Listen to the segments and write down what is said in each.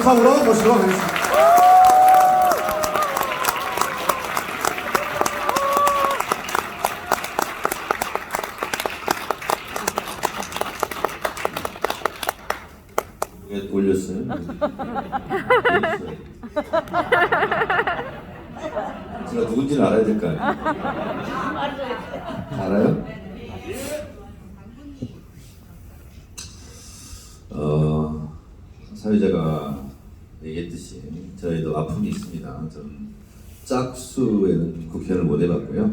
영상으로 모시도록 하겠습니다. 올렸어요? 제가 누군지는 알아야 될 거 아니에요? 알아요? 사회자가 얘기했듯이 저희도 아픔이 있습니다. 저는 짝수에는 국회의원을 못 해봤고요.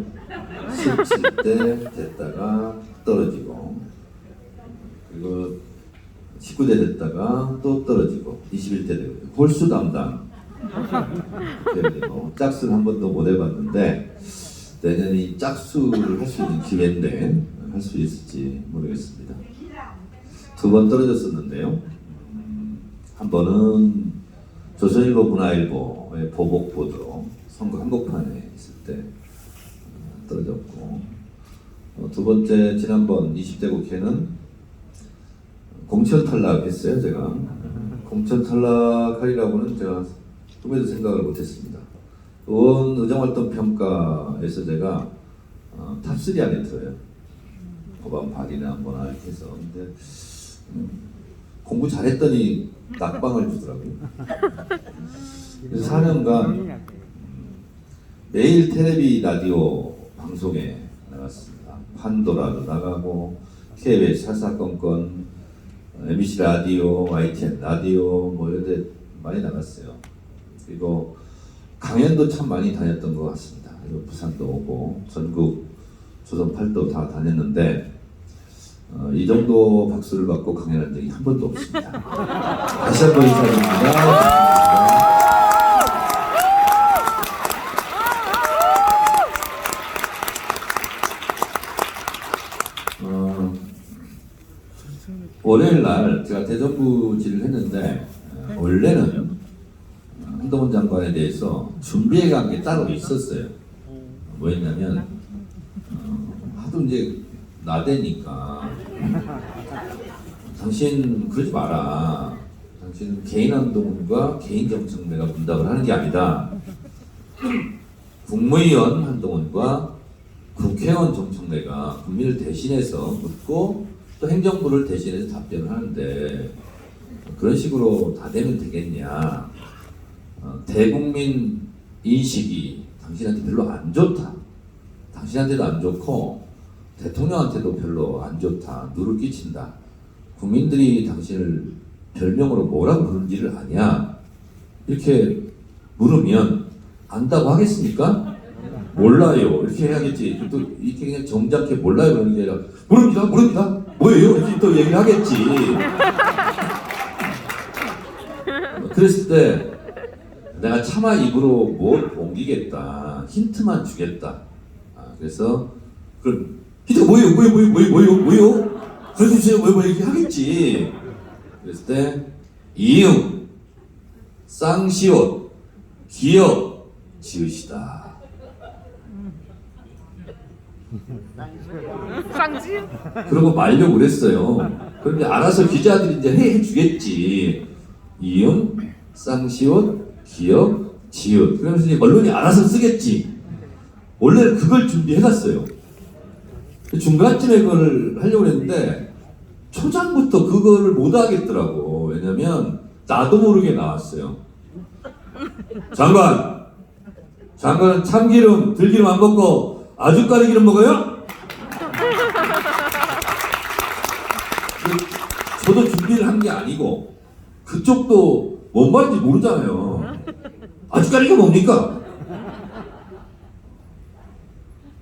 17대 됐다가 떨어지고, 그리고 19대 됐다가 또 떨어지고 21대 되고 홀수 담당 국회의원이고, 짝수를 한 번도 못 해봤는데 내년이 짝수를 할 수 있는 기회인데 할 수 있을지 모르겠습니다. 2번 떨어졌었는데요. 한 번은 조선일보 문화일보의 보복 보도로 선거 한복판에 있을 때 떨어졌고, 2번째 지난번 20대 국회는 공천 탈락했어요. 제가 공천 탈락하리라고는 제가 꿈에도 생각을 못했습니다. 의원 의정활동 평가에서 제가 탑3 안에 들어요. 법안 발의나 뭐나 이렇게 해서. 근데 공부 잘했더니 낙방을 주더라고요. 그래서 4년간 매일 텔레비 라디오 방송에 나갔습니다. 판도라도 나가고 KBS 사사건건, MBC 라디오, YTN 라디오 뭐 이런 데 많이 나갔어요. 그리고 강연도 참 많이 다녔던 것 같습니다. 그리고 부산도 오고 전국 조선 팔도 다 다녔는데 이 정도 박수를 받고 강연한 적이 한 번도 없습니다. 다시 한 번 인사드립니다. 월요일 날 제가 대정부질을 했는데 원래는 한동훈 장관에 대해서 준비해간 게 따로 있었어요. 뭐였냐면 하도 이제 나대니까 당신 그러지 마라. 당신은 개인 한동훈과 개인 정청래가 분담을 하는 게 아니다. 국무위원 한동훈과 국회의원 정청래가 국민을 대신해서 묻고 또 행정부를 대신해서 답변을 하는데 그런 식으로 다 되면 되겠냐. 대국민 인식이 당신한테 별로 안 좋다. 당신한테도 안 좋고 대통령한테도 별로 안 좋다. 누를 끼친다. 국민들이 당신을 별명으로 뭐라고 부르는지를 아냐. 이렇게 물으면 안다고 하겠습니까? 몰라요. 이렇게 해야겠지. 또 이렇게 그냥 정작게 몰라요 그러는 게 아니라 모릅니다. 모릅니다. 뭐예요? 이렇게 또 얘기를 하겠지. 그랬을 때 내가 차마 입으로 뭘 옮기겠다. 힌트만 주겠다. 그래서 그럼 힌트가 뭐예요? 그래주세요. 뭐 이렇게 하겠지. 그랬을 때 이응, 쌍시옷, 기역, 지으시다. 쌍지? 그러고 말려고 그랬어요. 그런데 알아서 기자들이 이제 해주겠지. 이응, 쌍시옷, 기역, 지읒. 그러면서 이제 언론이 알아서 쓰겠지. 원래는 그걸 준비해놨어요. 중간쯤에 그걸 하려고 했는데 초장부터 그거를 못 하겠더라고. 왜냐면 나도 모르게 나왔어요. 장관은 참기름, 들기름 안 먹고 아주까리 기름 먹어요? 저도 준비를 한 게 아니고 그쪽도 뭔 말인지 모르잖아요. 아주까리가 뭡니까?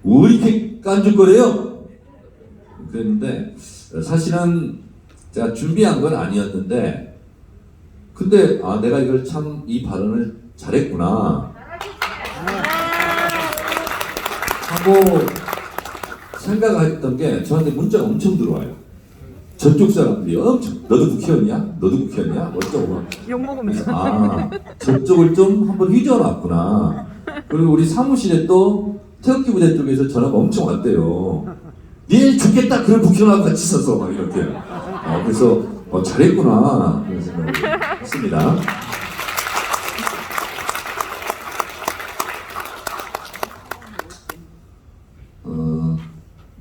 왜 이렇게 깐죽거려요? 그랬는데 사실은 제가 준비한 건 아니었는데 근데 내가 이걸 참 이 발언을 잘했구나 하고 생각했던 게 저한테 문자가 엄청 들어와요. 저쪽 사람들이 엄청 너도 국회의원이야? 너도 국회의원이야? 어쩌고 욕먹으면서 저쪽을 좀 한번 휘저어놨구나. 그리고 우리 사무실에 또 태극기 부대 쪽에서 전화가 엄청 왔대요. 니 죽겠다 그런 국회의원하고 같이 있어서 막 이렇게. 그래서 잘했구나 그런 생각을 했습니다.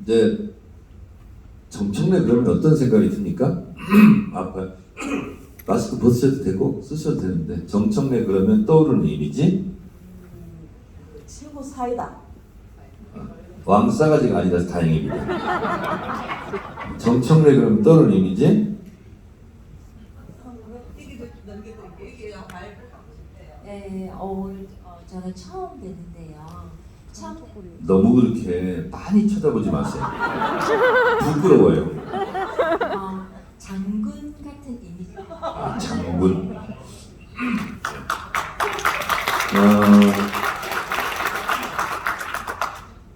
이제 정청래 그러면 어떤 생각이 듭니까? 아까 마스크 벗으셔도 되고 쓰셔도 되는데 정청래 그러면 떠오르는 이미지? 최고 사이다. 왕싸가지가 아니라서 다행입니다. 정청래 그러면 떠오르는 이미지? 네, 저는 처음 뵀는데요. 참 너무 그렇게 많이 쳐다보지 마세요. 부끄러워요. 장군 같은 이미지. 아, 장군.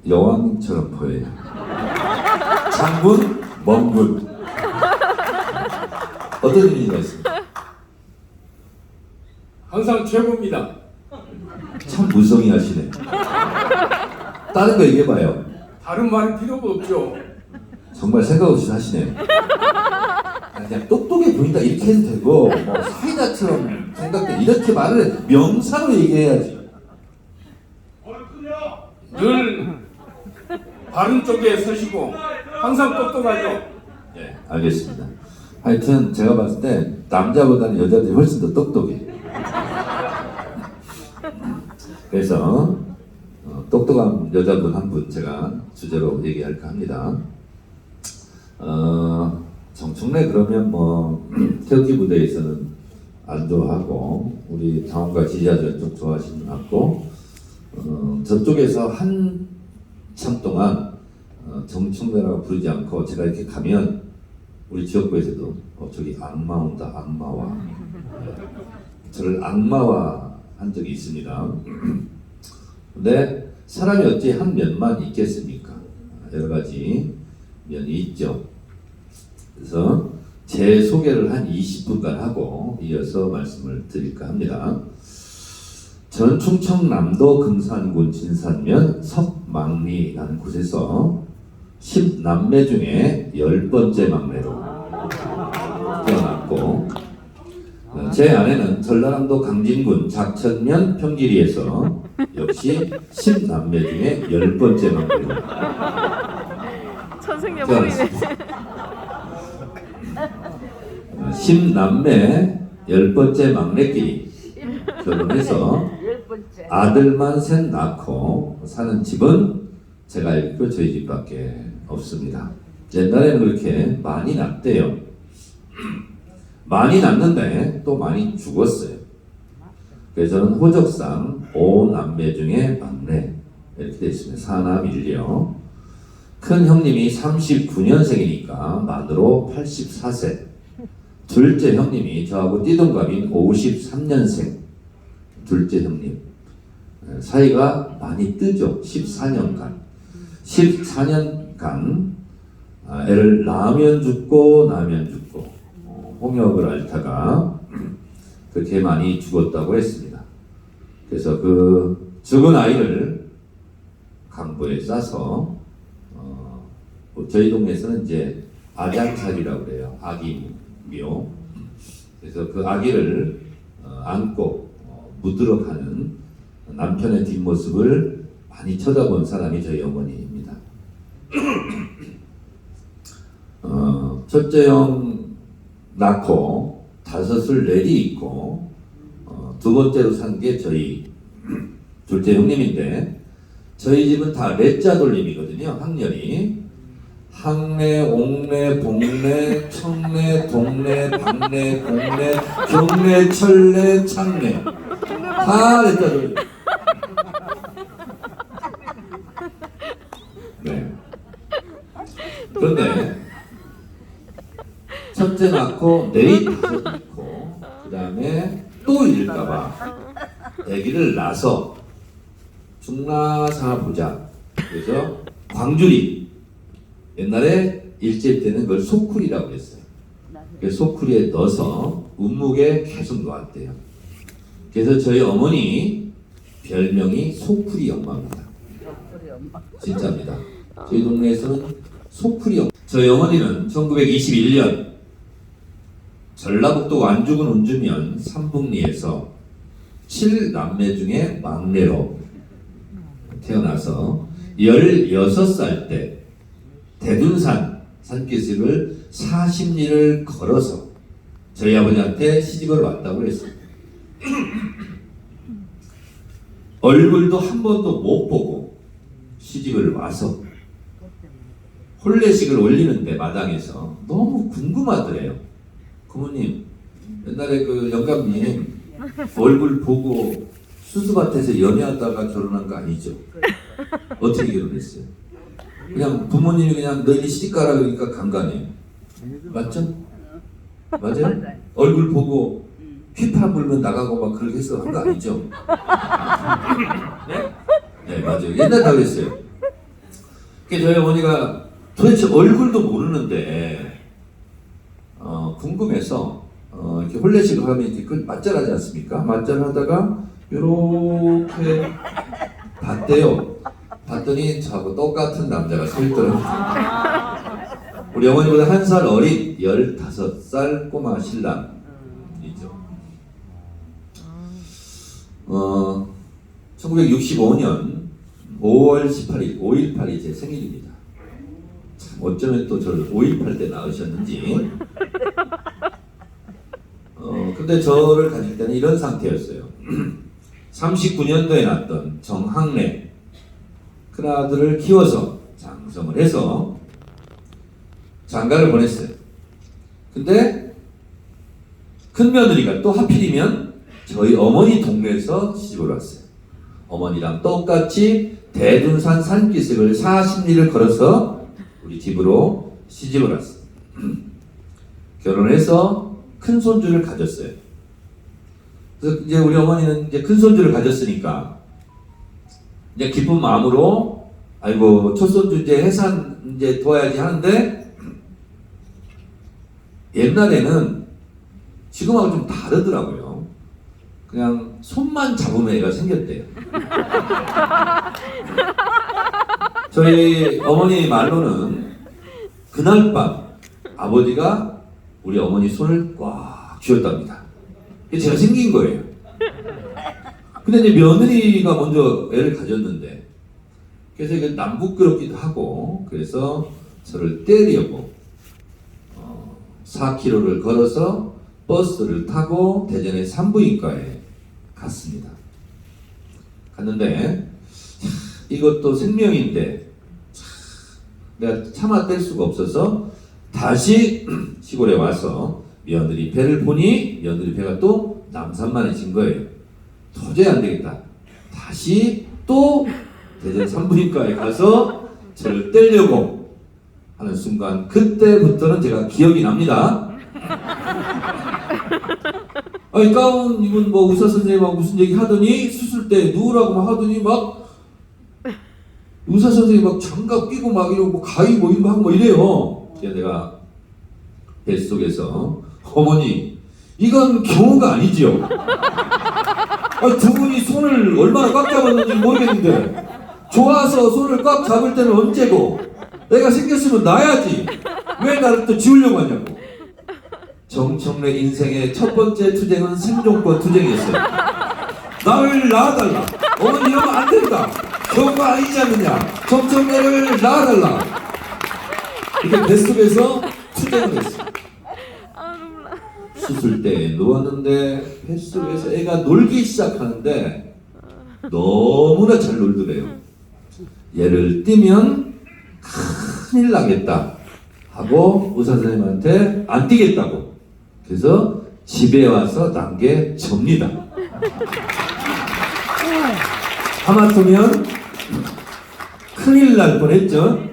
여왕처럼 보여요. 장군, 멍군. 어떤 의미가 있습니까? 항상 최고입니다. 참 무성의하시네. 다른 거 얘기해봐요. 다른 말이 필요가 없죠. 정말 생각 없이 하시네. 그냥 똑똑해 보인다 이렇게 해도 되고 뭐 사이다처럼 생각돼 이렇게 말을 해. 명사로 얘기해야지. 늘 바른 쪽에 서시고 항상 똑똑하죠. 네, 알겠습니다. 하여튼 제가 봤을 때 남자보다는 여자들이 훨씬 더 똑똑해. 그래서 똑똑한 여자분 한 분 제가 주제로 얘기할까 합니다. 정청래 그러면 뭐 태극기 부대에서는 안 좋아하고 우리 당원과 지지자들 좀 좋아하시는 것 같고 저쪽에서 한참 동안 정청래라고 부르지 않고 제가 이렇게 가면 우리 지역구에서도 저기 악마 온다 악마와 저를 악마화 한 적이 있습니다. 근데 사람이 어찌 한 면만 있겠습니까? 여러 가지 면이 있죠. 그래서 제 소개를 한 20분간 하고 이어서 말씀을 드릴까 합니다. 저는 충청남도 금산군 진산면 석망리라는 곳에서 10남매 중에 10번째 막내로 태어났고 제 아내는 전라남도 강진군 작천면 평길이에서 역시 10남매 중에 10번째 막내로 천생연분이네. 10남매 10번째 막내끼리 결혼해서 아들만 셋 낳고 사는 집은 제가 알기로 저희 집밖에 없습니다. 옛날에는 그렇게 많이 낳대요. 많이 낳는데 또 많이 죽었어요. 그래서 저는 호적상 5남매 중에 막내 이렇게 되어 있습니다. 사남 일녀. 큰 형님이 39년생이니까 만으로 84세. 둘째 형님이 저하고 띠동갑인 53년생. 둘째 형님. 사이가 많이 뜨죠. 14년간. 14년간 애를 낳으면 죽고 낳으면 죽고 홍역을 앓다가 그렇게 많이 죽었다고 했습니다. 그래서 그 죽은 아이를 강보에 싸서 저희 동네에서는 이제 아장살이라고 그래요. 아기묘. 그래서 그 아기를 안고 묻으러 가는 남편의 뒷모습을 많이 쳐다본 사람이 저희 어머니입니다. 첫째 형 낳고 다섯을 내리 있고 두 번째로 산 게 저희 둘째 형님인데 저희 집은 다 레자 돌림이거든요. 학년이 항내, 옥내, 복내, 청내, 동내, 박내, 공내, 경내, 철내, 창내 다 레자 돌림. 네. 그런데 첫째 낳고 내리 다섯 낳고 그 다음에 또 잃을까봐 아기를 낳아서 중라사 보자. 그래서 광주리 옛날에 일제 때는 그걸 소쿠리라고 했어요. 그래서 소쿠리에 넣어서 운묵에 계속 놓았대요. 그래서 저희 어머니 별명이 소쿠리 엄마입니다. 진짜입니다. 저희 동네에서는 소쿠리 엄마. 저희 어머니는 1921년 전라북도 완주군 운주면 삼북리에서 7남매 중에 막내로 태어나서 16살 때 대둔산 산기슭을 40리를 걸어서 저희 아버지한테 시집을 왔다고 했습니다. 얼굴도 한 번도 못 보고 시집을 와서 혼례식을 올리는데 마당에서 너무 궁금하더래요. 부모님, 옛날에 그 영감님 얼굴 보고 수수밭에서 연애하다가 결혼한 거 아니죠? 어떻게 결혼했어요? 그냥 부모님이 그냥 너희 시집 가라 그러니까 간 거 아니에요? 맞죠? 맞아요? 얼굴 보고 휘파 불면 나가고 막 그렇게 해서 한 거 아니죠? 네? 네, 맞아요. 옛날 다 그랬어요. 그래서 저희 어머니가 도대체 얼굴도 모르는데 궁금해서 이렇게 혼례식을 하면 이렇게 맞절하지 않습니까? 맞절하다가 이렇게 봤대요. 봤더니 저하고 똑같은 남자가 서 있더라고요. 우리 어머니보다 한 살 어린 15살 꼬마 신랑이죠. 1965년 5월 18일 5.18이 제 생일입니다. 참 어쩌면 또 저를 5.18 때 낳으셨는지. 근데 저를 가질 때는 이런 상태였어요. 39년도에 낳았던 정학래 큰아들을 키워서 장성을 해서 장가를 보냈어요. 근데 큰며느리가 또 하필이면 저희 어머니 동네에서 시집을 왔어요. 어머니랑 똑같이 대둔산 산기슭을 40리를 걸어서 우리 집으로 시집을 왔어요. 결혼해서 큰 손주를 가졌어요. 그래서 이제 우리 어머니는 이제 큰 손주를 가졌으니까 이제 기쁜 마음으로 아이고 첫 손주 이제 해산 이제 둬야지 하는데 옛날에는 지금하고 좀 다르더라고요. 그냥 손만 잡으면 애가 생겼대요. 저희 어머니 말로는 그날 밤 아버지가 우리 어머니 손을 꽉 쥐었답니다. 이게 제가 생긴 거예요. 근데 이제 며느리가 먼저 애를 가졌는데 그래서 이게 남부끄럽기도 하고 그래서 저를 때리려고 4km를 걸어서 버스를 타고 대전의 산부인과에 갔습니다. 갔는데 이것도 생명인데 내가 참아 뗄 수가 없어서 다시 시골에 와서 며느리 배를 보니 며느리 배가 또 남산만해진 거예요. 도저히 안 되겠다. 다시 또 대전 산부인과에 가서 저를 떼려고 하는 순간 그때부터는 제가 기억이 납니다. 아니 가운 입은 뭐 의사 선생님하고 무슨 얘기 하더니 수술 때 누우라고 막 하더니 막 의사 선생님 막 장갑 끼고 막 이러고 뭐 가위 뭐 이런 거 하고 뭐 이래요. 그래서 내가 뱃속에서 어머니 이건 경우가 아니지요. 두 분이 손을 얼마나 꽉 잡았는지 모르겠는데 좋아서 손을 꽉 잡을 때는 언제고 내가 생겼으면 나야지 왜 나를 또 지우려고 하냐고. 정청래 인생의 첫 번째 투쟁은 생존권 투쟁이었어요. 나를 낳아달라. 어머니 이러면 안 된다. 경우가 아니지 않느냐. 정청래를 낳아달라. 이게 뱃속에서 투쟁을 했어요. 수술대에 누웠는데 뱃속에서 애가 놀기 시작하는데 너무나 잘 놀더래요. 얘를 띄면 큰일 나겠다 하고 의사 선생님한테 안 띄겠다고. 그래서 집에 와서 난 게 접니다. 하마터면 큰일 날 뻔했죠.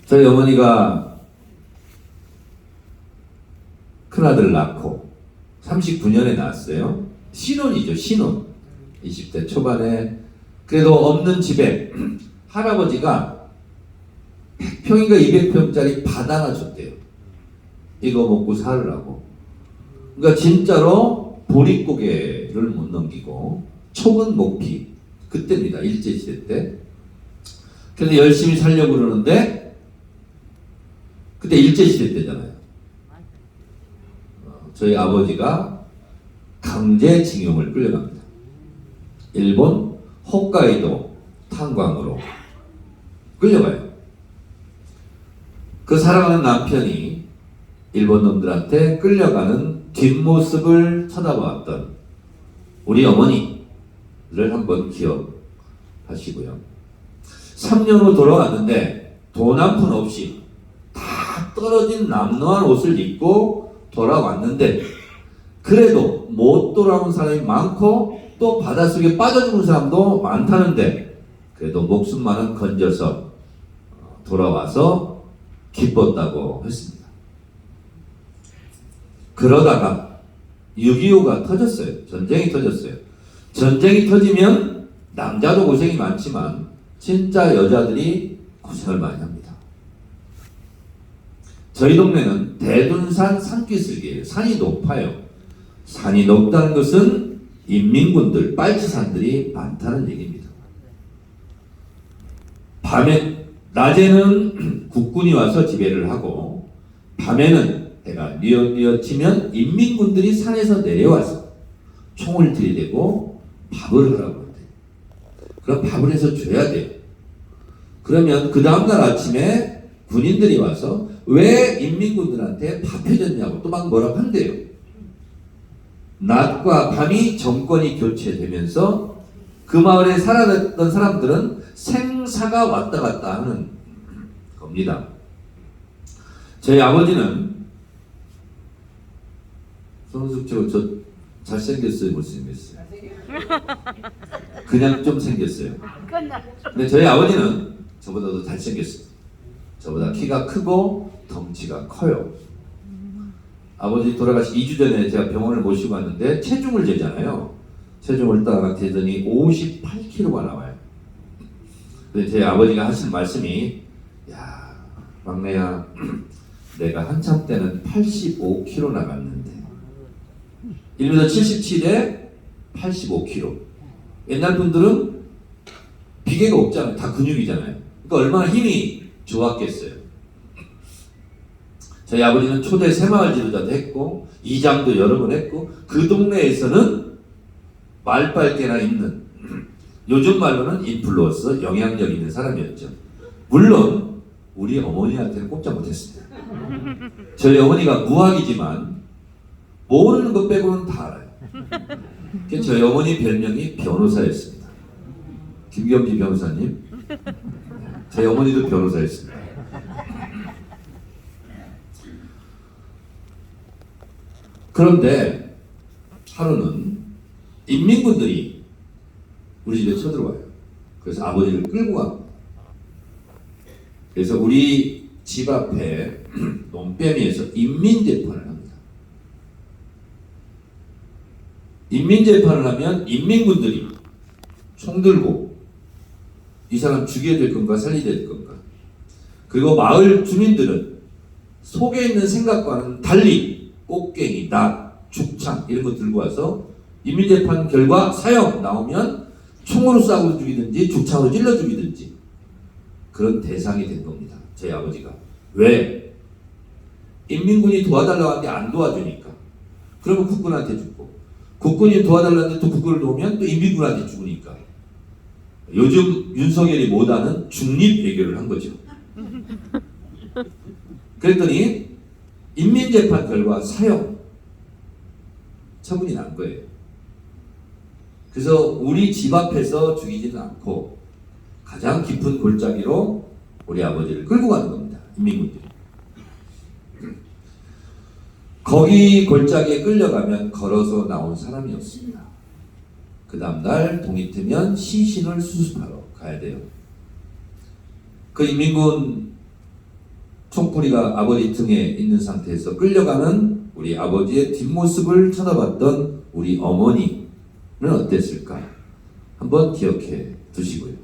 저희 어머니가 큰아들 낳고 39년에 낳았어요. 신혼이죠, 신혼. 20대 초반에. 그래도 없는 집에 할아버지가 100평인가 200평짜리 밭 하나 줬대요. 이거 먹고 살으라고. 그러니까 진짜로 보릿고개를 못 넘기고 촉은 목피. 그때입니다. 일제시대 때. 그래서 열심히 살려고 그러는데 그때 일제시대 때잖아요. 저희 아버지가 강제징용을 끌려갑니다. 일본 홋카이도 탄광으로 끌려가요. 그 사랑하는 남편이 일본 놈들한테 끌려가는 뒷모습을 쳐다보았던 우리 어머니를 한번 기억하시고요. 3년 후 돌아왔는데 돈 한 푼 없이 다 떨어진 남루한 옷을 입고 돌아왔는데 그래도 못 돌아온 사람이 많고 또 바닷속에 빠져 죽은 사람도 많다는데 그래도 목숨만은 건져서 돌아와서 기뻤다고 했습니다. 그러다가 6.25가 터졌어요. 전쟁이 터졌어요. 전쟁이 터지면 남자도 고생이 많지만 진짜 여자들이 고생을 많이 합니다. 저희 동네는 대둔산 산기슭이에요. 산이 높아요. 산이 높다는 것은 인민군들, 빨치산들이 많다는 얘기입니다. 낮에는 국군이 와서 지배를 하고 밤에는 해가 뉘엿뉘엿치면 인민군들이 산에서 내려와서 총을 들이대고 밥을 하라고 한대요. 그럼 밥을 해서 줘야 돼요. 그러면 그 다음날 아침에 군인들이 와서 왜 인민군들한테 밥 해줬냐고 또 막 뭐라고 한대요. 낮과 밤이 정권이 교체되면서 그 마을에 살았던 사람들은 생사가 왔다 갔다 하는 겁니다. 저희 아버지는 손숙ቸው 저 잘생겼어요, 못생겼어요? 그냥 좀 생겼어요. 근데 저희 아버지는 저보다도 잘생겼어요. 저보다 키가 크고 덩치가 커요. 아버지 돌아가시 2주 전에 제가 병원을 모시고 왔는데 체중을 재잖아요. 체중을 딱 재더니 58kg가 나와요. 근데 제 아버지가 하신 말씀이 야 막내야 내가 한참 때는 85kg 나갔는데 1m 77에 85kg. 옛날 분들은 비계가 없잖아요. 다 근육이잖아요. 그러니까 얼마나 힘이 좋았겠어요. 저희 아버지는 초대 새마을 지도자도 했고 이장도 여러 번 했고 그 동네에서는 말빨개나 있는 요즘 말로는 인플루언서 영향력 있는 사람이었죠. 물론 우리 어머니한테는 꼼짝 못했습니다. 저희 어머니가 무학이지만 모르는 것 빼고는 다 알아요. 저희 어머니 별명이 변호사였습니다. 김경지 변호사님. 저희 어머니도 변호사였습니다. 그런데 하루는 인민군들이 우리 집에 쳐들어와요. 그래서 아버지를 끌고 갑니다. 그래서 우리 집 앞에 논뱀이에서 인민재판을 합니다. 인민재판을 하면 인민군들이 총 들고 이 사람 죽여야 될 건가 살려야 될 건가. 그리고 마을 주민들은 속에 있는 생각과는 달리 꽃갱이, 낫, 죽창 이런 거 들고 와서 인민재판 결과 사형 나오면 총으로 쏴고 죽이든지 죽창으로 찔러 죽이든지 그런 대상이 된 겁니다. 저희 아버지가. 왜? 인민군이 도와달라고 하는데 안 도와주니까. 그러면 국군한테 죽고 국군이 도와달라는데 또 국군을 도우면 또 인민군한테 죽으니까. 요즘 윤석열이 못하는 중립 외교를 한 거죠. 그랬더니 인민재판 결과 사형 처분이 난 거예요. 그래서 우리 집 앞에서 죽이지는 않고 가장 깊은 골짜기로 우리 아버지를 끌고 가는 겁니다. 인민군들이. 거기 골짜기에 끌려가면 걸어서 나온 사람이 없습니다. 그 다음날 동이 트면 시신을 수습하러 가야 돼요. 그 인민군 총포리가 아버지 등에 있는 상태에서 끌려가는 우리 아버지의 뒷모습을 쳐다봤던 우리 어머니는 어땠을까? 한번 기억해 두시고요.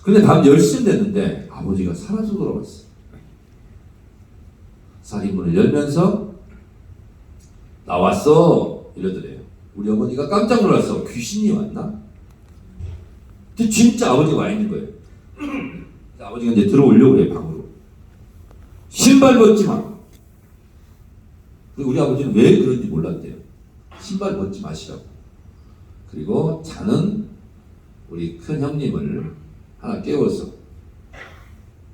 근데 밤 10시쯤 됐는데 아버지가 사라져 돌아왔어요. 살인문을 열면서 나왔어 이러더래요. 우리 어머니가 깜짝 놀랐어. 귀신이 왔나? 근데 진짜 아버지가 와 있는 거예요. 아버지가 이제 들어오려고 그래요. 방으로. 신발 벗지 마. 우리 아버지는 왜 그런지 몰랐대요. 신발 벗지 마시라고. 그리고 자는 우리 큰 형님을 하나 깨워서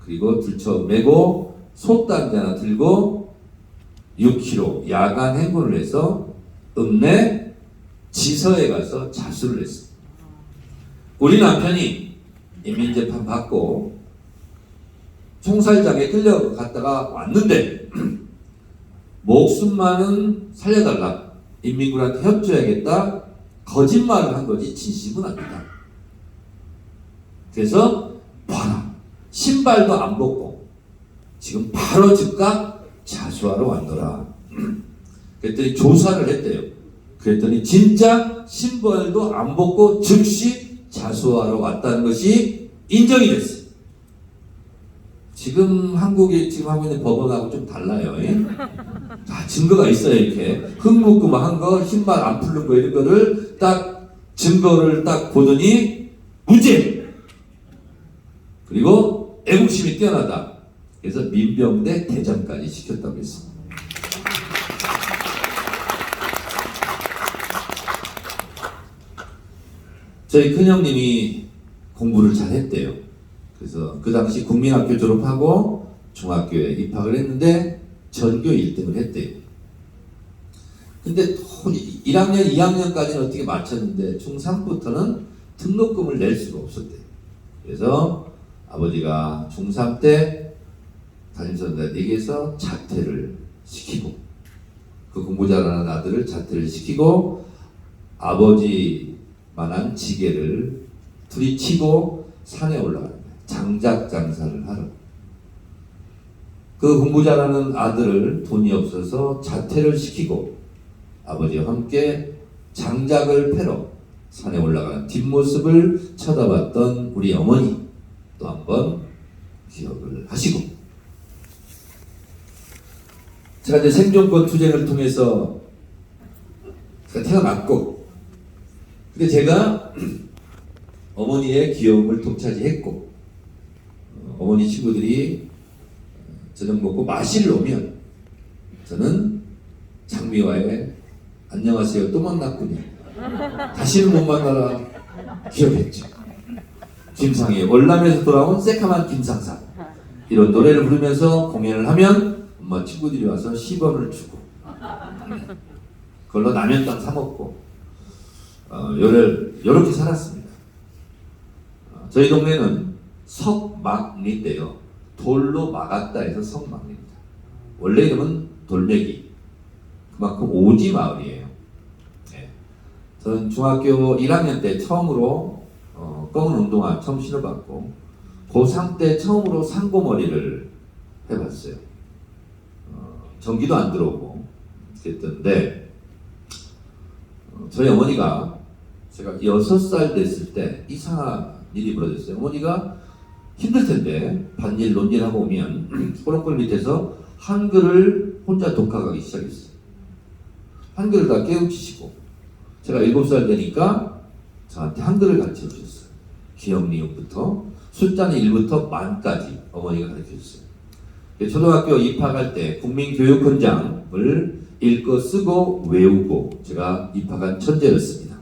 그리고 들쳐 메고 솥단지 하나 들고 6km 야간 행군을 해서 읍내 지서에 가서 자수를 했어. 우리 남편이 인민재판 받고 총살장에 끌려갔다가 왔는데 목숨만은 살려달라, 인민군한테 협조해야겠다, 거짓말을 한 거지 진심은 아니다. 그래서 봐라, 신발도 안 벗고 지금 바로 즉각 자수하러 왔더라. 그랬더니 조사를 했대요. 그랬더니 진짜 신발도 안 벗고 즉시 자수하러 왔다는 것이 인정이 됐어요. 지금 한국이 지금 하고 있는 법원하고 좀 달라요. 다 증거가 있어요. 이렇게 흙묶음한 거, 신발 안 풀는 거 이런 거를 딱 증거를 딱 보더니 무죄. 그리고 애국심이 뛰어나다. 그래서 민병대 대장까지 시켰다고 했습니다. 저희 큰형님이 공부를 잘했대요. 그래서 그 당시 국민학교 졸업하고 중학교에 입학을 했는데 전교 1등을 했대요. 근데 1학년, 2학년까지는 어떻게 맞췄는데 중3부터는 등록금을 낼 수가 없었대요. 그래서 아버지가 중3 때 담임선생님에게서 자퇴를 시키고, 그 공부 잘하는 아들을 자퇴를 시키고 아버지만한 지게를 둘이 치고 산에 올라가는 거예요. 장작 장사를 하러. 그 공부 잘하는 아들을 돈이 없어서 자퇴를 시키고 아버지와 함께 장작을 패러 산에 올라가는 뒷모습을 쳐다봤던 우리 어머니 또 한번 기억을 하시고, 제가 이제 생존권 투쟁을 통해서 제가 태어났고, 근데 제가 어머니의 귀여움을 독차지했고, 어머니 친구들이 저녁 먹고 마실 오면 저는 장미화에 안녕하세요 또 만났군요, 다시는 못 만나라 기억했죠. 김상희, 월남에서 돌아온 새카만 김상사, 이런 노래를 부르면서 공연을 하면 엄마 친구들이 와서 10원을 주고 그걸로 라면땅 사 먹고 요렇게 살았습니다. 저희 동네는 석막리인데요, 돌로 막았다 해서 석막리입니다. 원래 이름은 돌매기, 그만큼 오지 마을이에요. 네. 저는 중학교 1학년 때 처음으로 검은 운동화 처음 신어봤고, 고3 때 처음으로 상고머리를 해봤어요. 전기도 안 들어오고 그랬던데, 저희 어머니가 제가 6살 됐을 때 이상한 일이 벌어졌어요. 어머니가 힘들 텐데 반일 논일하고 오면 꼬렁골 밑에서 한글을 혼자 독학하기 시작했어요. 한글을 다 깨우치시고, 제가 7살 되니까 저한테 한글을 가르쳐 주셨어요. 기역 니은부터 숫자는 1부터 만까지 어머니가 가르쳐 줬어요. 초등학교 입학할 때 국민교육헌장을 읽고 쓰고 외우고 제가 입학한 천재였습니다.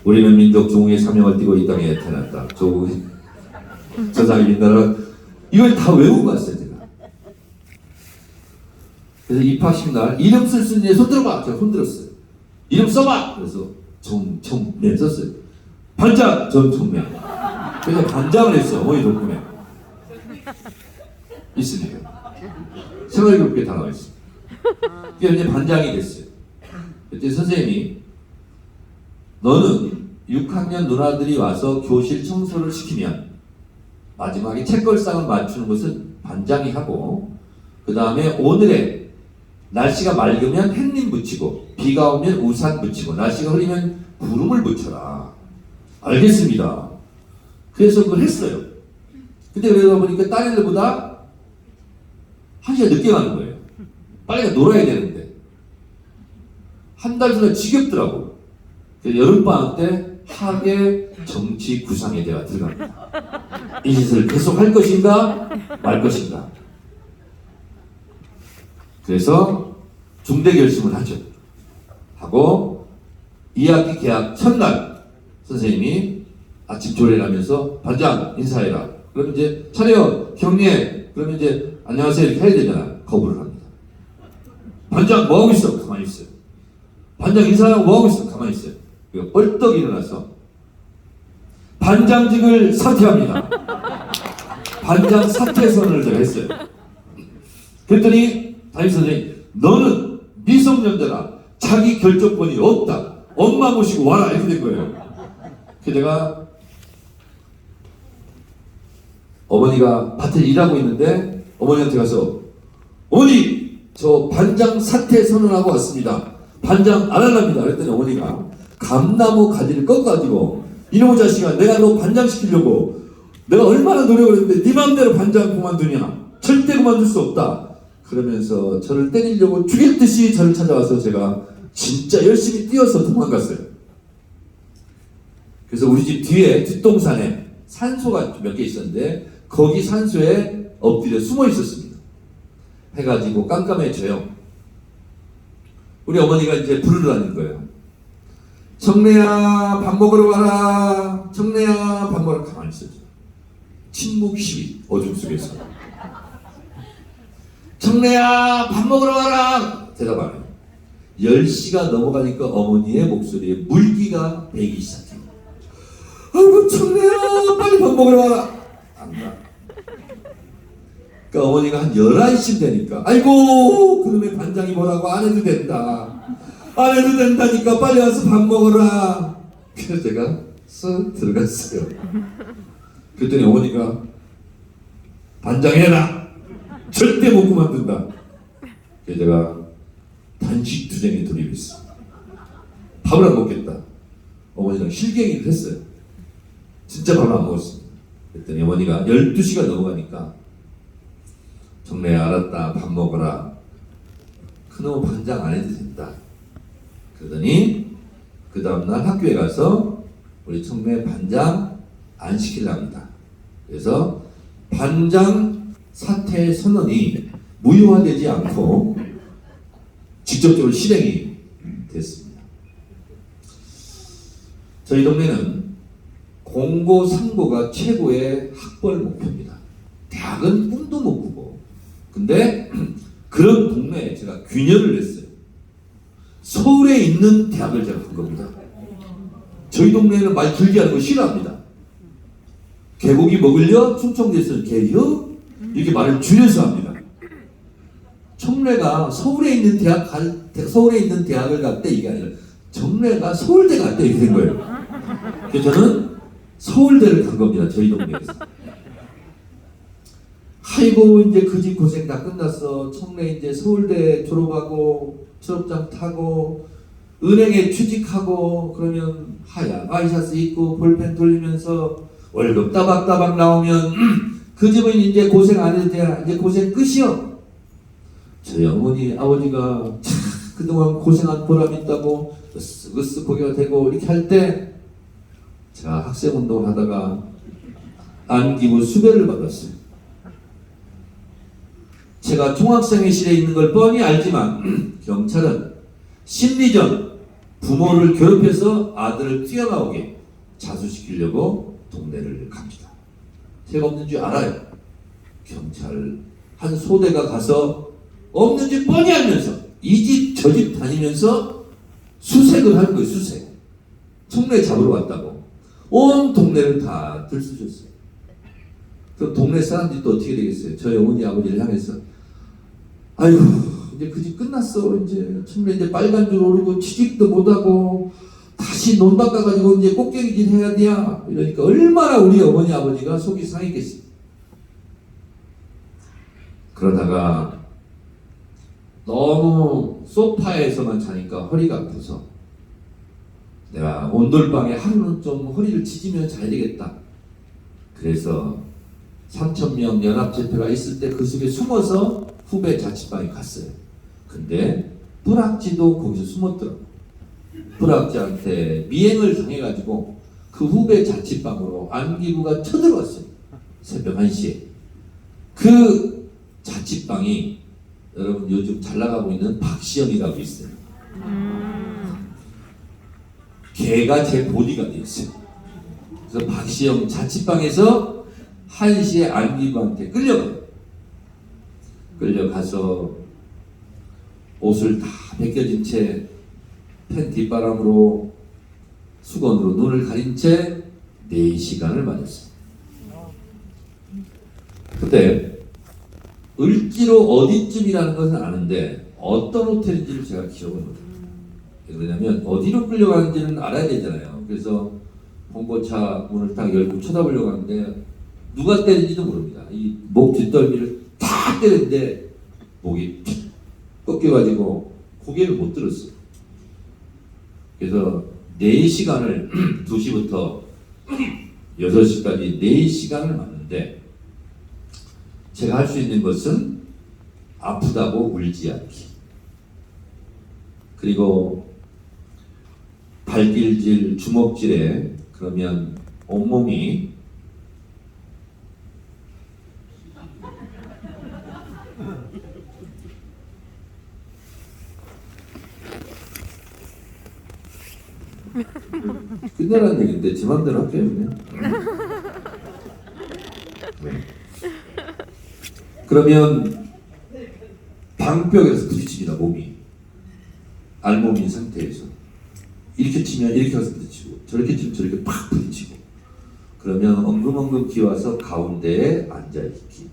우리는 민족 종의 사명을 띠고 이 땅에 태어났다. 조국의 저상의 민나라, 이걸 다 외우고 갔어요 제가. 그래서 입학식 날 이름 쓸 수 있는 손 들어봐. 제가 손 들었어요. 이름 써봐. 그래서 정청면 썼어요. 반장 정청면. 그래서 반장을 했어요. 어머니 덕분에. 있으니까 생활교육부에 다 나와 있어요. 그래서 이제 반장이 됐어요. 그때 선생님이 너는 6학년 누나들이 와서 교실 청소를 시키면 마지막에 책걸상을 맞추는 것은 반장이 하고, 그 다음에 오늘의 날씨가 맑으면 햇님 붙이고 비가 오면 우산 붙이고 날씨가 흐리면 구름을 붙여라. 알겠습니다. 그래서 그걸 했어요. 근데 그러다 보니까 딸애들보다 1시간 늦게 가는 거예요. 빨리 놀아야 되는데 한 달 전에 지겹더라고. 여름방학 때 학예 정치 구상에 대화 들어갑니다. 이 짓을 계속 할 것인가 말 것인가. 그래서 중대 결심을 하죠. 하고 2학기 개학 첫날 선생님이 아침 조례를 하면서 반장 인사해라. 그러면 이제 차려 경례. 그러면 이제 안녕하세요 이렇게 해야 되잖아. 거부를 합니다. 반장 뭐하고 있어? 가만히 있어요. 반장 인사하고 뭐하고 있어? 가만히 있어요. 그리고 벌떡 일어나서 반장직을 사퇴합니다. 반장 사퇴 선언을 제가 했어요. 그랬더니 담임선생님 너는 미성년자라 자기 결정권이 없다. 엄마 모시고 와라 이렇게 된 거예요. 그래서 제가 어머니가 밭에 일하고 있는데 어머니한테 가서 어머니 저 반장 사퇴 선언하고 왔습니다. 반장 안 할랍니다. 그랬더니 어머니가 감나무 가지를 꺾어가지고 이놈의 자식아 내가 너 반장 시키려고 내가 얼마나 노력을 했는데 네 맘대로 반장 그만두냐. 절대 그만둘 수 없다. 그러면서 저를 때리려고 죽일 듯이 저를 찾아와서 제가 진짜 열심히 뛰어서 도망갔어요. 그래서 우리 집 뒤에 뒷동산에 산소가 몇 개 있었는데 거기 산소에 엎드려 숨어 있었습니다. 해가지고 깜깜해져요. 우리 어머니가 이제 부르러 다닌 거예요. 청래야 밥 먹으러 와라. 청래야 밥 먹으러 가만히 있었죠. 침묵 시위 어둠 속에서. 청래야 밥 먹으러 와라. 대답 안 해요. 10시가 넘어가니까 어머니의 목소리에 물기가 배기 시작해요. 아이고 청래야 빨리 밥 먹으러 와라. 안 가. 그러니까 어머니가 한 11시쯤 되니까 아이고 그놈의 반장이 뭐라고 안 해도 된다. 안 해도 된다니까 빨리 와서 밥 먹어라. 그래서 제가 쓱 들어갔어요. 그랬더니 어머니가 반장해라. 절대 못 그만둔다. 그래서 제가 단식 투쟁에 돌입했어요. 밥을 안 먹겠다. 어머니랑 실갱이를 했어요. 진짜 밥을 안 먹었습니다. 그랬더니 어머니가 12시가 넘어가니까 정래야 알았다. 밥 먹어라. 그놈 반장 안 해도 된다. 그러더니 그 다음날 학교에 가서 우리 청래 반장 안 시키랍니다. 그래서 반장 사퇴 선언이 무효화되지 않고 직접적으로 실행이 됐습니다. 저희 동네는 공고, 상고가 최고의 학벌 목표입니다. 대학은 꿈도 못 꾸고. 근데 그런 동네에 제가 균열을 냈어요. 서울에 있는 대학을 제가 간 겁니다. 저희 동네에는 말 길게 하는 거 싫어합니다. 개고기 먹을려? 충청도에서는 개요? 이렇게 말을 줄여서 합니다. 청래가 서울에 있는 대학을 갈 때 이게 아니라 청래가 서울대 갈 때 이렇게 된 거예요. 그래서 저는 서울대를 간 겁니다. 저희 동네에서. 아이고 이제 그 집 고생 다 끝났어. 청래 이제 서울대 졸업하고 졸업장 타고 은행에 취직하고 그러면 하얀 와이셔츠 입고 볼펜 돌리면서 월급 따박따박 나오면 그 집은 이제 고생 안 해도 돼. 이제 고생 끝이요. 저희 어머니 아버지가 그동안 고생한 보람 있다고 으쓱으쓱 고개가 되고 이렇게 할 때 제가 학생운동을 하다가 안기부 수배를 받았어요. 제가 총학생회실에 있는 걸 뻔히 알지만 경찰은 심리전 부모를 괴롭혀서 아들을 뛰어나오게 자수시키려고 동네를 갑니다. 제가 없는 줄 알아요. 경찰 한 소대가 가서 없는 줄 뻔히 알면서 이 집 저 집 다니면서 수색을 하는 거예요. 수색. 청래 잡으러 왔다고. 온 동네를 다 들쑤셨어요. 그럼 동네 사람들이 또 어떻게 되겠어요? 저희 어머니 아버지를 향해서 아유 이제 그 집 끝났어. 이제 청래 이제 빨간 줄 오르고 취직도 못하고 다시 논 바꿔가지고 이제 꽃게기질 해야 돼야. 이러니까 얼마나 우리 어머니 아버지가 속이 상했겠어요. 그러다가 너무 소파에서만 자니까 허리가 아파서 내가 온돌방에 하루는 좀 허리를 지지며 자야 되겠다. 그래서 3,000명 연합집회가 있을 때 그 속에 숨어서 후배 자취방에 갔어요. 근데 뿌락지도 거기서 숨었더라고요. 뿌락지한테 미행을 당해가지고 그 후배 자취방으로 안기부가 쳐들어왔어요. 새벽 1시에. 그 자취방이 여러분 요즘 잘 나가고 있는 박시영이라고 있어요. 개가 제 보디가드였어요. 그래서 박시영 자취방에서 1시에 안기부한테 끌려가서 옷을 다 벗겨진 채 팬 뒷바람으로 수건으로 눈을 가린 채 4시간을 맞았어요. 그때 을지로 어디쯤이라는 것은 아는데 어떤 호텔인지를 제가 기억을 못해요. 왜 그러냐면 어디로 끌려가는지는 알아야 되잖아요. 그래서 홍보차 문을 딱 열고 쳐다보려고 하는데 누가 때린지도 모릅니다. 이 목 뒷덜미를 탁 때렸는데 목이 픽 꺾여가지고 고개를 못 들었어요. 그래서 4시간을 2시부터 6시까지 4시간을 맞는데 제가 할 수 있는 것은 아프다고 울지 않기, 그리고 발길질, 주먹질에 그러면 온몸이 끝내라는 얘기인데 제 맘대로 할게요 그냥. 그러면 방벽에서 부딪힙니다. 몸이 알몸인 상태에서 이렇게 치면 이렇게 가서 부딪히고 저렇게 치면 저렇게 팍 부딪히고 그러면 엉금엉금 기와서 가운데에 앉아있기.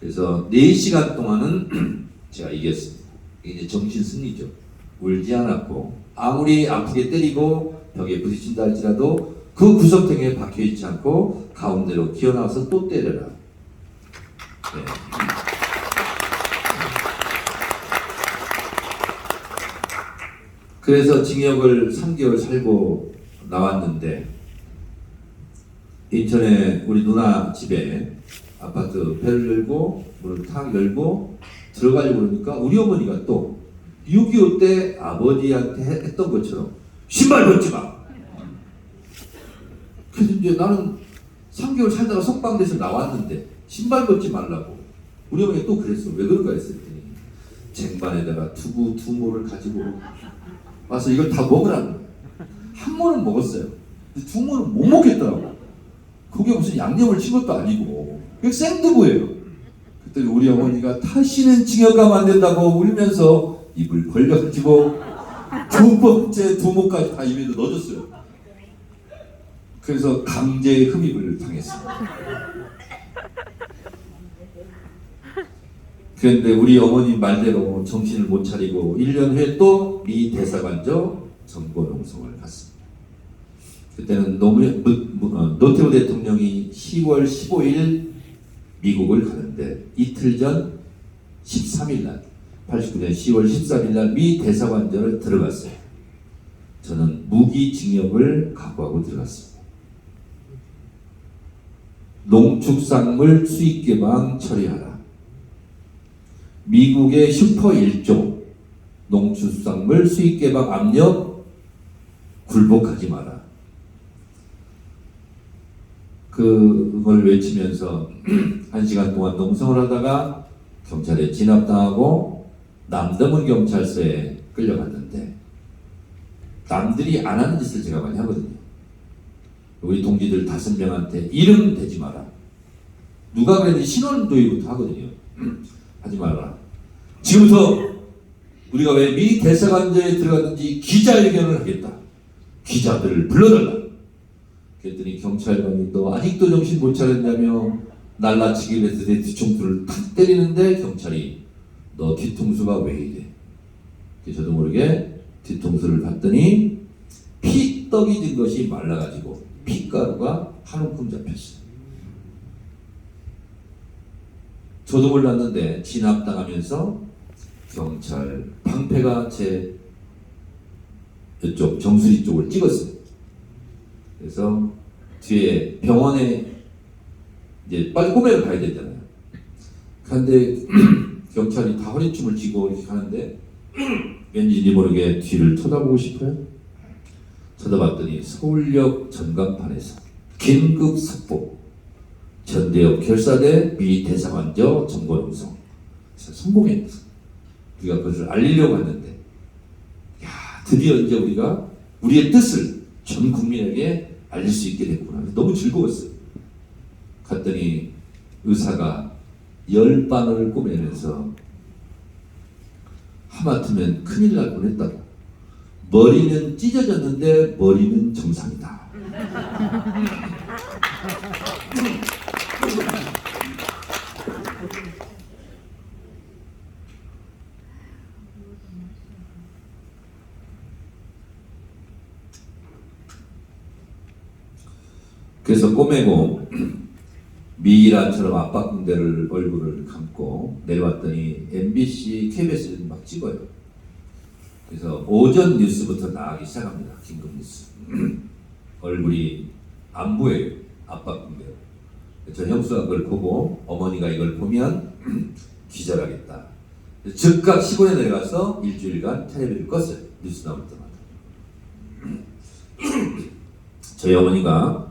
그래서 4시간 동안은 제가 이겼습니다. 이게 이제 정신 승리죠. 울지 않았고 아무리 아프게 때리고 벽에 부딪힌다 할지라도 그 구석탱이에 박혀있지 않고 가운데로 기어나와서 또 때려라. 네. 그래서 징역을 3개월 살고 나왔는데 인천에 우리 누나 집에 아파트 배를 열고 문을 탁 열고 들어가려고 그러니까 우리 어머니가 또 6.25 때 아버지한테 했던 것처럼 신발 벗지 마. 그래서 이제 나는 3개월 살다가 석방돼서 나왔는데 신발 벗지 말라고 우리 어머니가 또 그랬어. 왜 그런가 했더니 쟁반에다가 두부 2모를 가지고 와서 이걸 다 먹으라는 거예요. 1모는 먹었어요. 2모는 못 먹겠더라고. 그게 무슨 양념을 친 것도 아니고 그게 생두부예요. 그랬더니 우리 어머니가 다시는 징역 가면 안 된다고 울면서 입을 벌려가지고 2번째 2모까지 다 입에 넣어줬어요. 그래서 강제 흡입을 당했습니다. 그런데 우리 어머니 말대로 정신을 못 차리고 1년 후에 또 미 대사관저 정보농성을 갔습니다. 그때는 노태우 대통령이 10월 15일 미국을 가는데 이틀 전 13일 날 89년 10월 13일 날 미 대사관저를 들어갔어요. 저는 무기징역을 각오하고 들어갔습니다. 농축산물 수입 개방 처리하라. 미국의 슈퍼 1조 농축산물 수입 개방 압력 굴복하지 마라. 그걸 외치면서 1시간 동안 농성을 하다가 경찰에 진압당하고 남대문 경찰서에 끌려갔는데 남들이 안 하는 짓을 제가 많이 하거든요. 우리 동지들 5명한테 이름 대지 마라. 누가 그랬는지 신원조회부터 하거든요. 하지 말라. 지금부터 우리가 왜 미 대사관저에 들어갔는지 기자회견을 하겠다. 기자들을 불러달라. 그랬더니 경찰관이 또 아직도 정신 못 차렸냐며 날라치기를 해서 내 뒤통수를 탁 때리는데 경찰이 너 뒤통수가 왜 이래? 저도 모르게 뒤통수를 봤더니 피떡이 든 것이 말라가지고 피가루가 한 움큼 잡혔어요. 저도 몰랐는데 진압당하면서 경찰 방패가 제 이쪽 정수리 쪽을 찍었어요. 그래서 뒤에 병원에 이제 빨리 꼬매러 가야 되잖아요. 그런데 경찰이 다 허리춤을 쥐고 이렇게 가는데 왠지 모르게 뒤를 쳐다보고 싶어요. 쳐다봤더니 서울역 전광판에서 긴급 속보 전대협 결사대 미 대사관저 정보농성 성공했어. 우리가 그것을 알리려고 했는데 야 드디어 이제 우리가 우리의 뜻을 전 국민에게 알릴 수 있게 됐구나. 너무 즐거웠어요. 갔더니 의사가 10바늘을 꼬매면서 하마터면 큰일 날 뻔했다고. 머리는 찢어졌는데 머리는 정상이다. 그래서 꼬매고 미이라처럼 압박붕대를 얼굴을 감고 내려왔더니 MBC, KBS를 막 찍어요. 그래서 오전 뉴스부터 나가기 시작합니다. 긴급 뉴스. 얼굴이 안 보여요. 압박붕대로. 저 형수가 그걸 보고 어머니가 이걸 보면 기절하겠다. 즉각 시골에 내려가서 일주일간 텔레비를 껐어요. 뉴스 나올 때마다. 저희 어머니가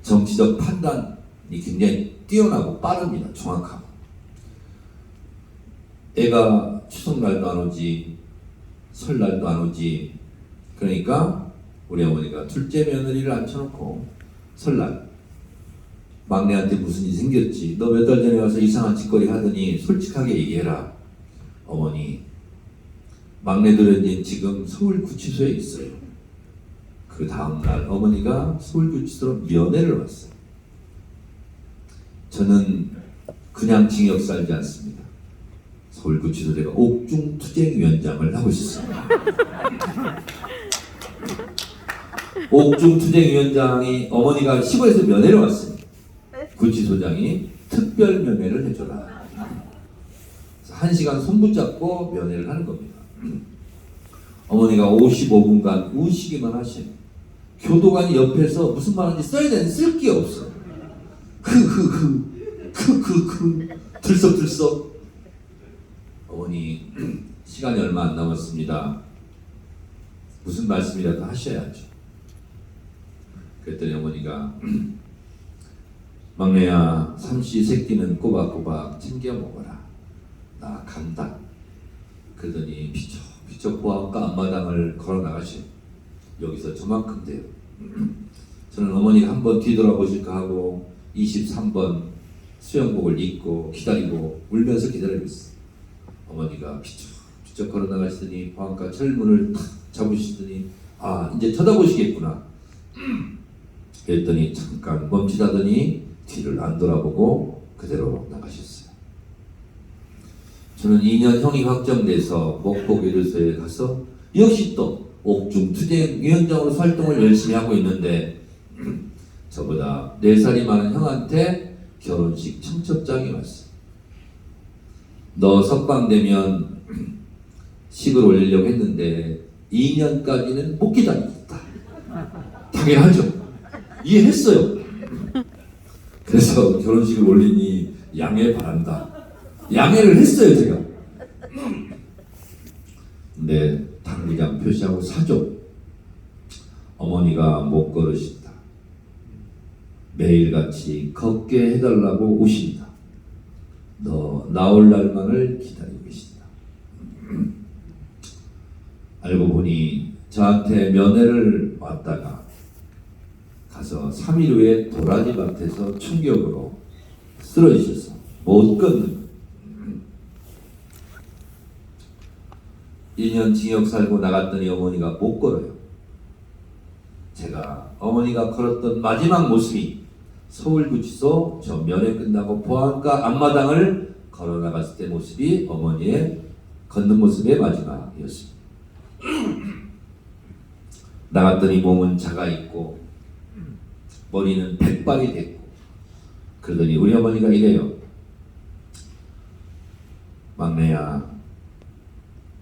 정치적 판단이 굉장히 뛰어나고 빠릅니다. 정확하고. 애가 추석날도 안 오지, 설날도 안 오지. 그러니까 우리 어머니가 둘째 며느리를 앉혀놓고 설날 막내한테 무슨 일이 생겼지, 너 몇 달 전에 와서 이상한 짓거리 하더니 솔직하게 얘기해라. 어머니, 막내들은 지금 서울구치소에 있어요. 그 다음날 어머니가 서울구치소로 면회를 왔어요. 저는 그냥 징역 살지 않습니다. 서울구치소 제가 옥중투쟁위원장을 하고 있었습니다. 옥중투쟁위원장이 어머니가 시골에서 면회를 왔어요. 구치소장이 특별 면회를 해줘라. 1시간 손붙잡고 면회를 하는 겁니다. 어머니가 55분간 우시기만 하시는. 교도관이 옆에서 무슨 말인지 써야 되는 쓸 게 없어. 들썩들썩. 어머니, 시간이 얼마 안 남았습니다. 무슨 말씀이라도 하셔야죠. 그랬더니 어머니가 막내야, 삼시 세끼는 꼬박꼬박 챙겨 먹어라. 나 간다. 그러더니 비쩍비쩍 보안과 앞마당을 걸어 나가시오. 여기서 저만큼 돼요. 저는 어머니가 한번 뒤돌아보실까 하고 23번 수영복을 입고 기다리고 울면서 기다리고 있어요. 어머니가 비쩍비쩍 걸어 나가시더니 보안과 철문을 탁 잡으시더니 아, 이제 쳐다보시겠구나. 그랬더니 잠깐 멈칫하더니 뒤를 안 돌아보고 그대로 나가셨어요. 저는 2년 형이 확정돼서 목포교도소에 가서 역시 또 옥중투쟁위원장으로 활동을 열심히 하고 있는데 저보다 4살이 많은 형한테 결혼식 청첩장이 왔어. 너 석방되면 식을 올리려고 했는데 2년까지는 못 기다리겠다. 당연하죠. 이해했어요. 그래서 결혼식을 올리니 양해 바란다. 양해를 했어요, 제가. 근데 당구장 표시하고 사줘. 어머니가 못 걸으신다. 매일같이 걷게 해달라고 오신다. 너 나올 날만을 기다리고 계신다. 알고 보니 저한테 면회를 왔다가 가서 3일 후에 도라지 밭에서 충격으로 쓰러지셔서 못 걷는. 1년 징역 살고 나갔더니 어머니가 못 걸어요. 제가 어머니가 걸었던 마지막 모습이 서울구치소 저 면회 끝나고 보안과 앞마당을 걸어 나갔을 때 모습이 어머니의 걷는 모습의 마지막이었습니다. 나갔더니 몸은 작아 있고 머리는 백발이 됐고 그러더니 우리 어머니가 이래요. 막내야,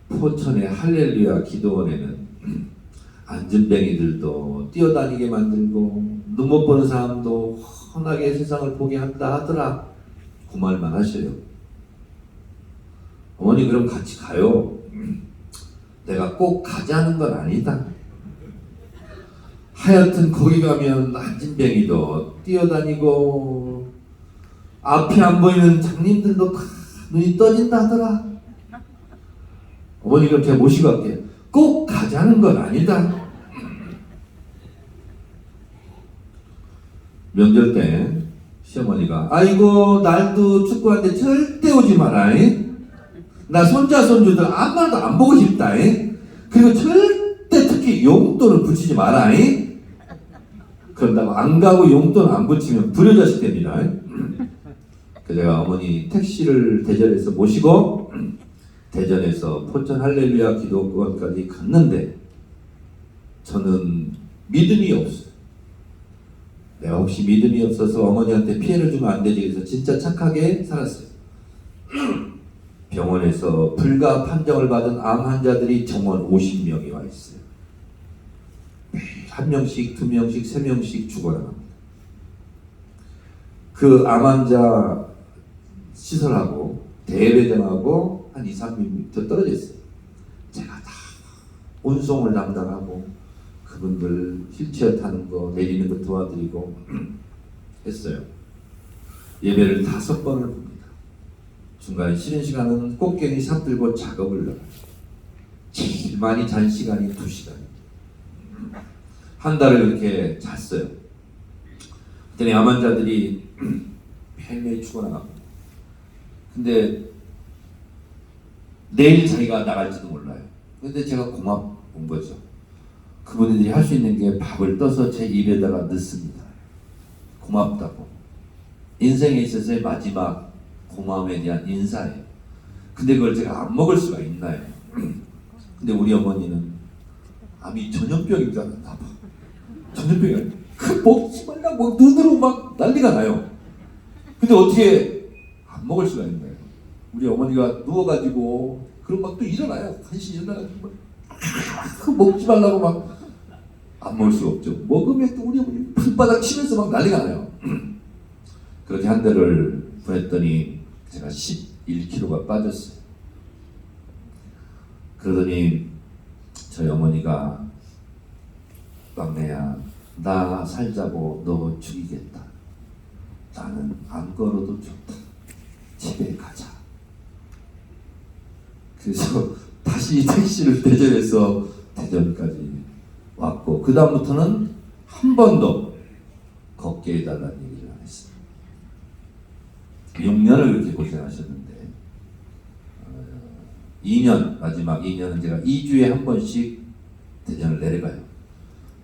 포천의 할렐루야 기도원에는 안전뱅이들도 뛰어다니게 만들고 눈 못 보는 사람도 환하게 세상을 보게 한다 하더라. 그 말만 하셔요. 어머니 그럼 같이 가요. 내가 꼭 가자는 건 아니다. 하여튼 거기 가면 안진뱅이도 뛰어다니고 앞이 안 보이는 장님들도 다 눈이 떠진다 하더라. 어머니 그럼 제가 모시고 갈게요. 꼭 가자는 건 아니다. 명절 때 시어머니가 아이고 날도 축구하는데 절대 오지 마라. 나 손자 손주들 아무도 안 보고 싶다. 그리고 절대 특히 용돈을 붙이지 마라. 그런다고 안 가고 용돈 안 붙이면 불효자식 됩니다. 그래서 제가 어머니 택시를 대전에서 모시고 대전에서 포천 할렐루야 기도원까지 갔는데 저는 믿음이 없어요. 내가 혹시 믿음이 없어서 어머니한테 피해를 주면 안 되지 그래서 진짜 착하게 살았어요. 병원에서 불가 판정을 받은 암 환자들이 정원 50명이 와 있어요. 한 명씩, 두 명씩, 세 명씩 죽어나갑니다. 그 암 환자 시설하고 대배정하고 한 2, 3m 떨어져 있어요. 제가 다 운송을 담당하고 그분들 휠체어 타는 거 내리는 거 도와드리고 했어요. 예배를 5번을 봅니다. 중간에 쉬는 시간은 꽃게니 삽 들고 작업을 나가요. 제일 많이 잔 시간이 2시간. 한 달을 이렇게 잤어요. 그랬더니 암 환자들이 매일매일 죽어나갑니다. 근데 내일 자기가 나갈지도 몰라요. 근데 제가 고마운 거죠. 그분들이 할 수 있는 게 밥을 떠서 제 입에다가 넣습니다. 고맙다고. 인생에 있어서의 마지막 고마움에 대한 인사예요. 근데 그걸 제가 안 먹을 수가 있나요? 근데 우리 어머니는 암이 전염병인 줄 알았나 봐. 전염병이 아니라 먹지 말라 뭐 눈으로 막 난리가 나요. 근데 어떻게 안 먹을 수가 있나요? 우리 어머니가 누워가지고 그럼 막 또 일어나요. 간신히 일어나가지고 막 먹지 말라고 막 안 먹을 수가 없죠. 먹으면 또 우리 어머니 풀바닥 치면서 막 난리가 나요. 그렇게 한 달을 보냈더니 제가 11kg가 빠졌어요. 그러더니 저희 어머니가 막내야 나 살자고 너 죽이겠다. 나는 안 걸어도 좋다. 집에 가자. 그래서 다시 택시를 대전에서 대전까지 왔고 그 다음부터는 한 번도 걷게 해달라는 얘기를 안 했어요. 6년을 그렇게 고생하셨는데 2년 마지막 2년은 제가 2주에 한 번씩 대전을 내려가요.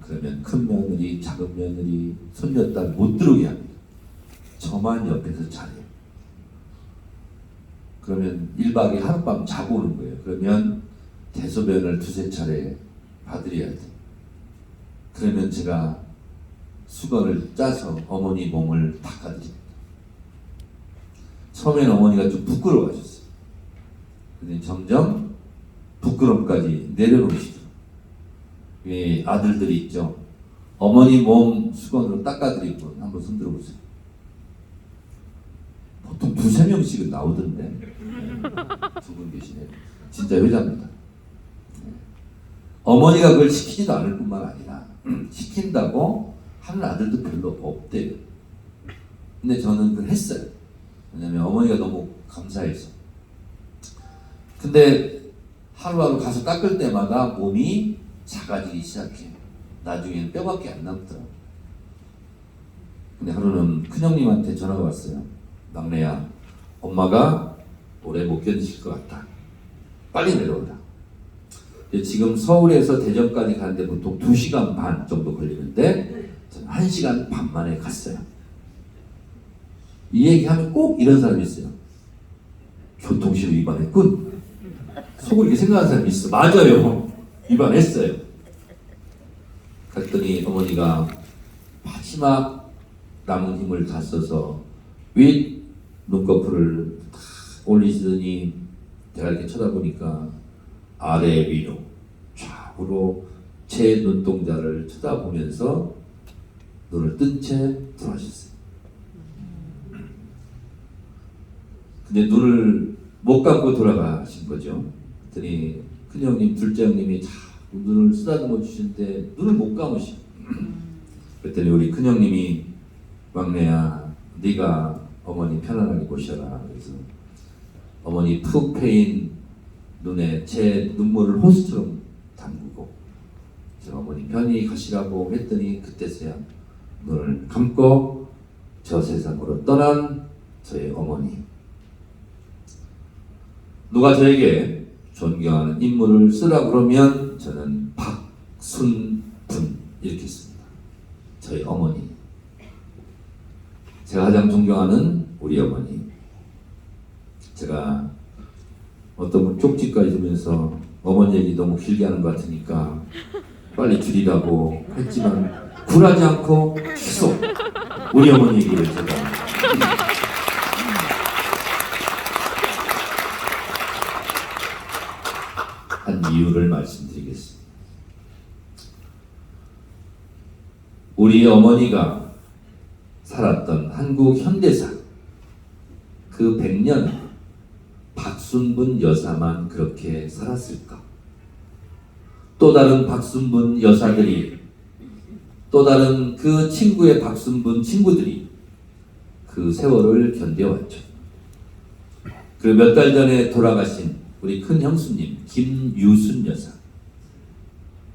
그러면 큰 며느리, 작은 며느리, 손녀딸 못 들어오게 합니다. 저만 옆에서 잘해요. 그러면 1박에 하룻밤 자고 오는 거예요. 그러면 대소변을 2~3차례 봐드려야 돼. 그러면 제가 수건을 짜서 어머니 몸을 닦아드립니다. 처음에는 어머니가 좀 부끄러워하셨어요. 근데 점점 부끄럼까지 내려놓으시더라고요. 이 아들들이 있죠. 어머니 몸 수건으로 닦아드릴 분 한번 손 들어보세요. 보통 2~3명씩은 나오던데. 두 분 계시네요. 진짜 효자입니다. 어머니가 그걸 시키지도 않을 뿐만 아니라 시킨다고 하는 아들도 별로 없대요. 근데 저는 그걸 했어요. 왜냐면 어머니가 너무 감사해서. 근데 하루하루 가서 닦을 때마다 몸이 작아지기 시작해요. 나중에는 뼈밖에 안 남더라고요. 근데 하루는 큰형님한테 전화가 왔어요. 막내야, 엄마가 오래 못 견디실 것 같다. 빨리 내려오라. 지금 서울에서 대전까지 가는데 보통 2시간 반 정도 걸리는데 저는 1시간 반 만에 갔어요. 이 얘기하면 꼭 이런 사람이 있어요. 교통신호 위반했군. 속으로 이렇게 생각하는 사람이 있어. 맞아요. 위반했어요. 그랬더니 어머니가 마지막 남은 힘을 다 써서 윗 눈꺼풀을 탁 올리시더니 제가 이렇게 쳐다보니까 아래 위로 좌우로 제 눈동자를 쳐다보면서 눈을 뜬 채 돌아가셨어요. 근데 눈을 못 감고 돌아가신 거죠. 그랬더니 큰형님, 둘째 형님이 자꾸 눈을 쓰다듬어 주시는데 눈을 못 감으시고 그랬더니 우리 큰형님이 막내야 네가 어머니 편안하게 모셔라. 그래서 어머니 푹 패인 눈에 제 눈물을 호수처럼 담그고 제 어머니 편히 가시라고 했더니 그때서야 눈을 감고 저 세상으로 떠난 저의 어머니. 누가 저에게 존경하는 인물을 쓰라 그러면 저는 박순분 이렇게 씁니다. 저희 어머니. 제가 가장 존경하는 우리 어머니. 제가 어떤 분 쪽지까지 주면서 어머니 얘기 너무 길게 하는 것 같으니까 빨리 줄이라고 했지만 굴하지 않고 계속 우리 어머니 얘기를 제가 한 이유를 말씀드리겠습니다. 우리 어머니가 살았던 한국 현대사 그 100년 박순분 여사만 그렇게 살았을까? 또 다른 박순분 여사들이 또 다른 그 친구의 박순분 친구들이 그 세월을 견뎌왔죠. 그리고 몇 달 전에 돌아가신 우리 큰 형수님 김유순 여사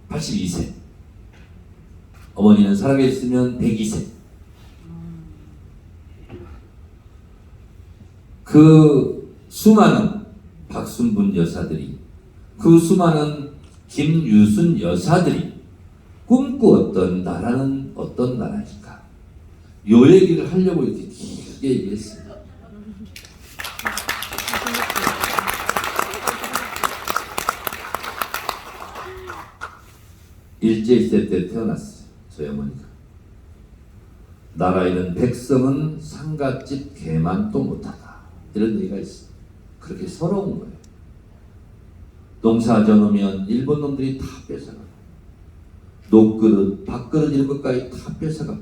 82세, 어머니는 살아계셨으면 102세. 그 수많은 박순분 여사들이, 그 수많은 김유순 여사들이 꿈꾸었던 나라는 어떤 나라일까? 요 얘기를 하려고 이렇게 길게 얘기했습니다. 일제시대 때 태어났어요. 저희 어머니가. 나라에는 백성은 상갓집 개만 또 못하다. 이런 얘기가 있어요. 그렇게 서러운 거예요. 농사 져놓으면 일본 놈들이 다 뺏어가고, 녹그릇, 밥그릇 이런 것까지 다 뺏어가고,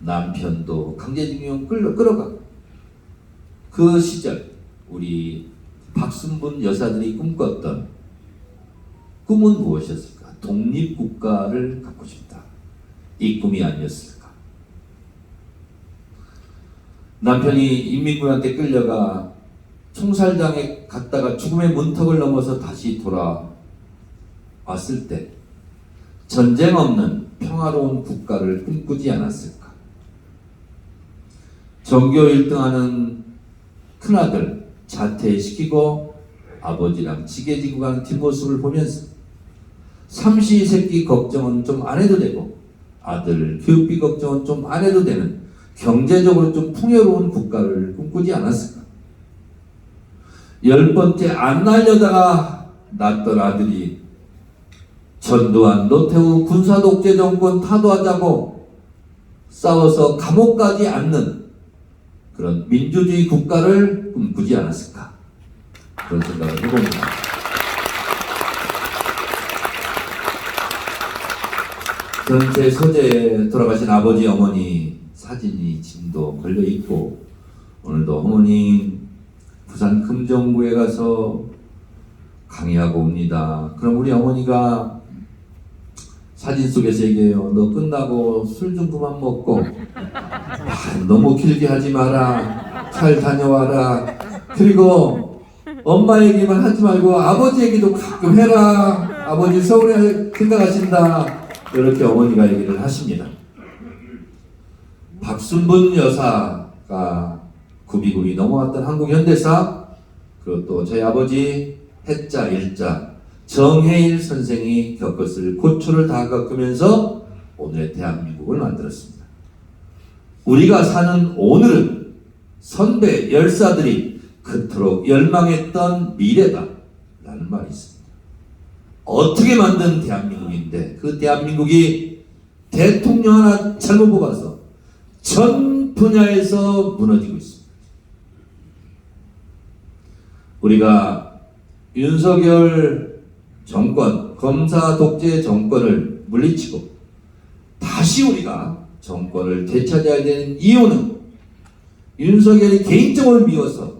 남편도 강제징용 끌어가고. 그 시절 우리 박순분 여사들이 꿈꿨던 꿈은 무엇이었을까? 독립국가를 갖고 싶다. 이 꿈이 아니었을까? 남편이 인민군한테 끌려가 총살당에 갔다가 죽음의 문턱을 넘어서 다시 돌아왔을 때 전쟁 없는 평화로운 국가를 꿈꾸지 않았을까? 전교 1등하는 큰아들 자퇴시키고 아버지랑 지게지고 가는 뒷모습을 보면서 삼시세끼 걱정은 좀 안 해도 되고 아들 교육비 걱정은 좀 안 해도 되는 경제적으로 좀 풍요로운 국가를 꿈꾸지 않았을까? 10번째 안 날려다가 낳았던 아들이 전두환, 노태우 군사독재 정권 타도하자고 싸워서 감옥 가지 않는 그런 민주주의 국가를 꿈꾸지 않았을까? 그런 생각을 해봅니다. 전체 소재에 돌아가신 아버지, 어머니 사진이 지금도 걸려있고, 오늘도 어머니 부산 금정구에 가서 강의하고 옵니다. 그럼 우리 어머니가 사진 속에서 얘기해요. 너 끝나고 술 좀 그만 먹고 너무 길게 하지 마라. 잘 다녀와라. 그리고 엄마 얘기만 하지 말고 아버지 얘기도 가끔 해라. 아버지 서울에 생각하신다. 이렇게 어머니가 얘기를 하십니다. 박순분 여사가 굽이굽이 넘어왔던 한국 현대사, 그리고 또 저희 아버지 해자 일자 정해일 선생이 겪었을 고초를 다 겪으면서 오늘의 대한민국을 만들었습니다. 우리가 사는 오늘은 선배 열사들이 그토록 열망했던 미래다 라는 말이 있습니다. 어떻게 만든 대한민국인데 그 대한민국이 대통령 하나 잘못 뽑아서 전 분야에서 무너지고 있습니다. 우리가 윤석열 정권, 검사 독재 정권을 물리치고 다시 우리가 정권을 되찾아야 되는 이유는 윤석열이 개인적으로 미워서가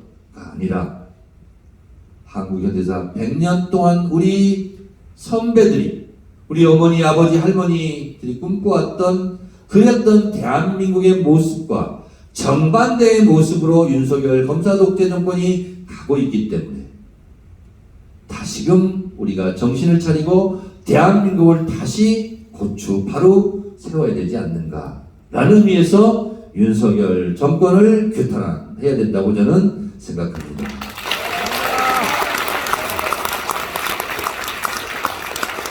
아니라 한국 현대사 100년 동안 우리 선배들이, 우리 어머니, 아버지, 할머니들이 꿈꿔왔던 그랬던 대한민국의 모습과 정반대의 모습으로 윤석열 검사 독재 정권이 가고 있기 때문에 다시금 우리가 정신을 차리고 대한민국을 다시 고추 바로 세워야 되지 않는가라는 의미에서 윤석열 정권을 규탄해야 된다고 저는 생각합니다.